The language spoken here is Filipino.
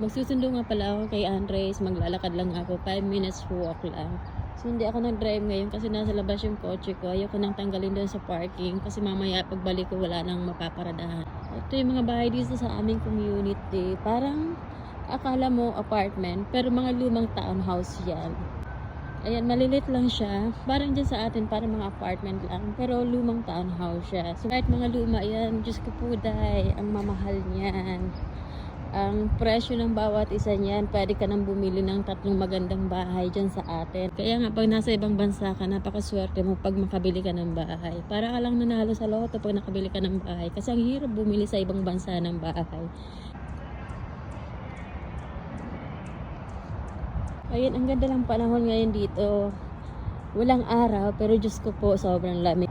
Magsusundo nga pala ako kay Andres. Maglalakad lang ako. 5 minutes walk lang. So, hindi ako nag-drive ngayon kasi nasa labas yung kotse ko. Ayoko nang tanggalin doon sa parking kasi mamaya pagbalik ko wala nang mapaparadahan. Ito yung mga bahay dito sa aming community. Parang akala mo apartment pero mga lumang townhouse yan. Ayan, malilit lang siya. Parang dyan sa atin, parang mga apartment lang. Pero lumang townhouse siya. So, kahit mga luma yan, Diyos ko po day, ang mamahal niyan. Ang presyo ng bawat isa niyan, pwede ka nang bumili ng 3 magandang bahay dyan sa atin. Kaya nga, pag nasa ibang bansa ka, napakaswerte mo pag makabili ka ng bahay. Para ka lang nanalo sa loto pag nakabili ka ng bahay. Kasi ang hirap bumili sa ibang bansa ng bahay. Ayun, ang ganda ng panahon ngayon dito. Walang araw, pero Diyos ko po, sobrang lamig.